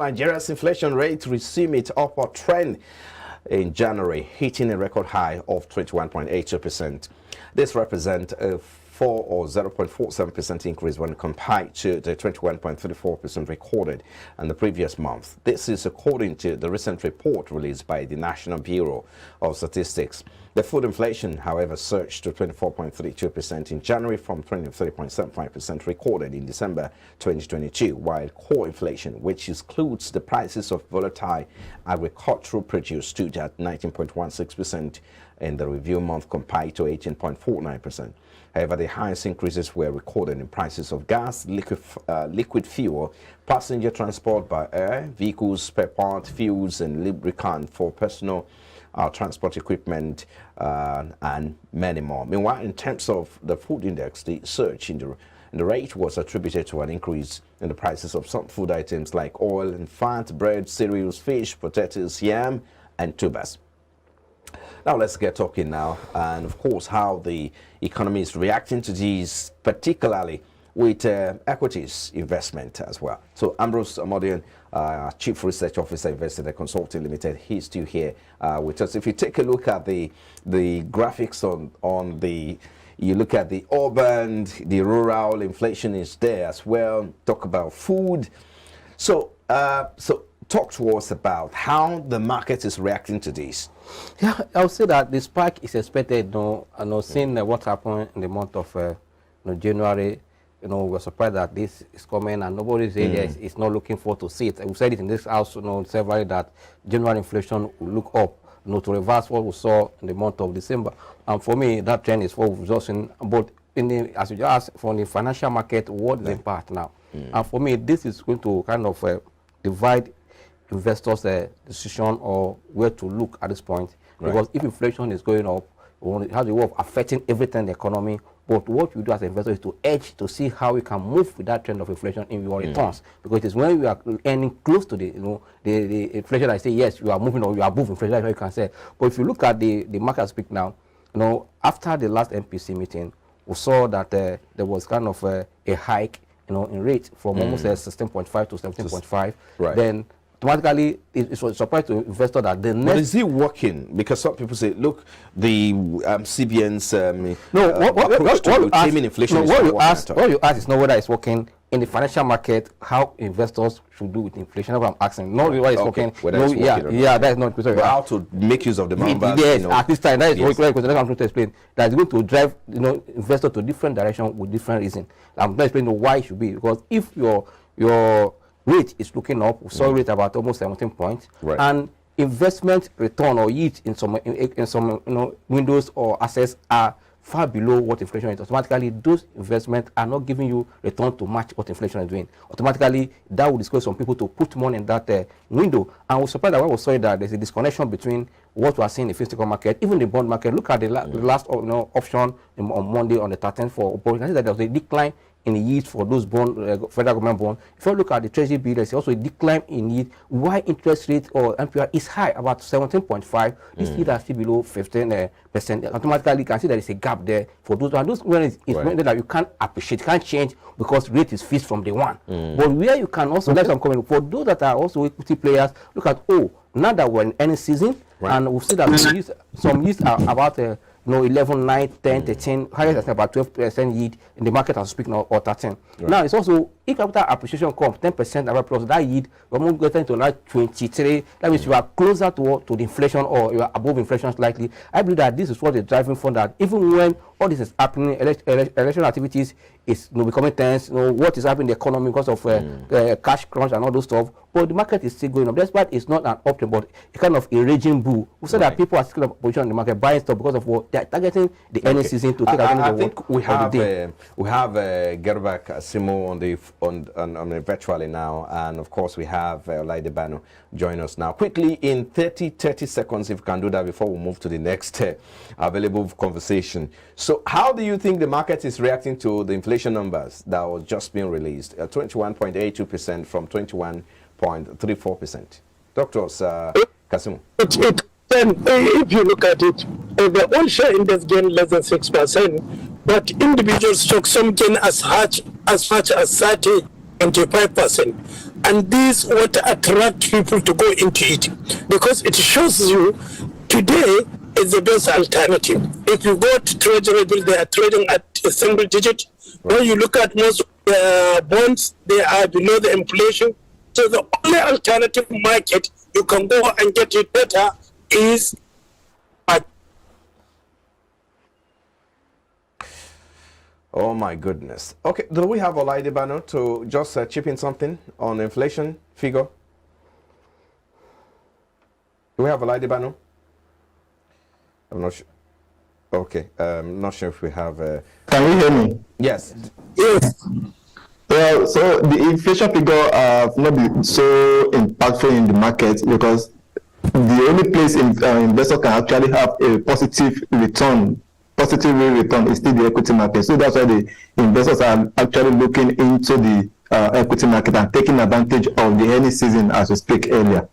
Nigeria's inflation rate resumed its upward trend in January, hitting a record high of 21.82%. This represents a 4 or 0.47% increase when compared to the 21.34% recorded in the previous month. This is according to the recent report released by the National Bureau of Statistics. The food inflation, however, surged to 24.32% in January from 23.75% recorded in December 2022, while core inflation, which includes the prices of volatile agricultural produce, stood at 19.16% in the review month compared to 18.49%. However, the highest increases were recorded in prices of gas, liquid fuel, passenger transport by air, vehicles, spare parts, fuels, and lubricant for personal transport equipment, and many more. Meanwhile, in terms of the food index, the surge in the rate was attributed to an increase in the prices of some food items like oil and fat, bread, cereals, fish, potatoes, yam, and tubers. Now let's get talking now, and of course how the economy is reacting to these, particularly with equities investment as well. So Ambrose Amodian, Chief Research Officer, Invested Consulting Limited, he's still here with us. If you take a look at the graphics on the, you look at the urban, the rural, inflation is there as well. Talk about food. So talk to us about how the market is reacting to this. Yeah, I would say that the spike is expected. Seeing what happened in the month of January, we're surprised that this is coming, and nobody is not looking forward to see it. We said it in this house, several that January inflation will look up, to reverse what we saw in the month of December. And for me, that trend is what we've just seen. But as you just asked, from the financial market, what is the impact now? And for me, this is going to kind of divide investors' decision or where to look at this point. Because if inflation is going up, it has the way of affecting everything in the economy. But what you do as an investor is to edge to see how we can move with that trend of inflation in your returns. Because it is when you are earning close to the the inflation, I say yes, you are moving or you are above inflation, that's what you can say. But if you look at the market speak now, after the last MPC meeting, we saw that there was kind of a hike, in rate from almost 16.5 to 17.5. Then automatically, it was a surprise to investor that the next... But is it working? Because some people say, look, the CBN's what you ask is not whether it's working in the financial market, how investors should do with inflation. That's what I'm asking. Not whether it's working. That is not the how to make use of the numbers. Yes, at this time, that is what I'm trying to explain. That is going to drive investor to different direction with different reason. I'm not explaining why it should be, because if your rate is looking up, we saw rate about almost 17 points, and investment return or yield in some windows or assets are far below what inflation is. Automatically, those investments are not giving you return to match what inflation is doing. Automatically, that will discourage some people to put money in that window. And we're surprised that when we saw that there's a disconnection between what we are seeing in the physical market, even the bond market. Look at the last option on Monday on the 13th for bond. You can see that there was a decline in the yield for those bond, federal government bond. If you look at the treasury bill, there's also a decline in yield. Why interest rate or MPR is high, about 17.5. This yield are still below 15%. Automatically, you can see there is a gap there for those. And those when it's that you can't appreciate, can't change because rate is fixed from day one. But where you can also, that's what I'm coming for those that are also equity players. Look at now that we're in any season, and we've seen that some yields are about 11, 9, 10, 13, highest about 12% yield in the market as we speak now, or 13. Now, it's also, if capital appreciation comes 10% plus that yield, we're going to get into like 23. That means you are closer to the inflation or you are above inflation slightly. I believe that this is what is driving for that. Even when all this is happening, election activities is becoming tense, what is happening in the economy because of cash crunch and all those stuff. But the market is still going up. That's why it's not an option, but a kind of a raging bull. We said that people are still in position in the market buying stuff because of what they're targeting the earning season to take advantage of. I think we have Gerback Simo on virtually now, and of course we have Olaide Banu join us now. Quickly, in 30 seconds, if we can do that before we move to the next available conversation. So how do you think the market is reacting to the inflation numbers that was just being released? 21.82% from 21.34%. Doctors, Kasimu. If you look at it, the all-share index gained less than 6%, but individual stocks some gain as much as 30 25%. And this what attract people to go into it, because it shows you today is the best alternative. If you go to treasury bill, they are trading at a single digit. When you look at most bonds, they are below the inflation. So the only alternative market you can go and get it better is Oh my goodness. Okay, do we have Olaide Bano to just chip in something on inflation figure? Do we have Olaide Bano? I'm not sure. Okay, not sure if we have. Can you hear me? Yes. yes. Well, so the inflation figure have not been so impactful in the market because the only place investor can actually have a positive return is still the equity market. So that's why the investors are actually looking into the equity market and taking advantage of the earning season as we speak earlier.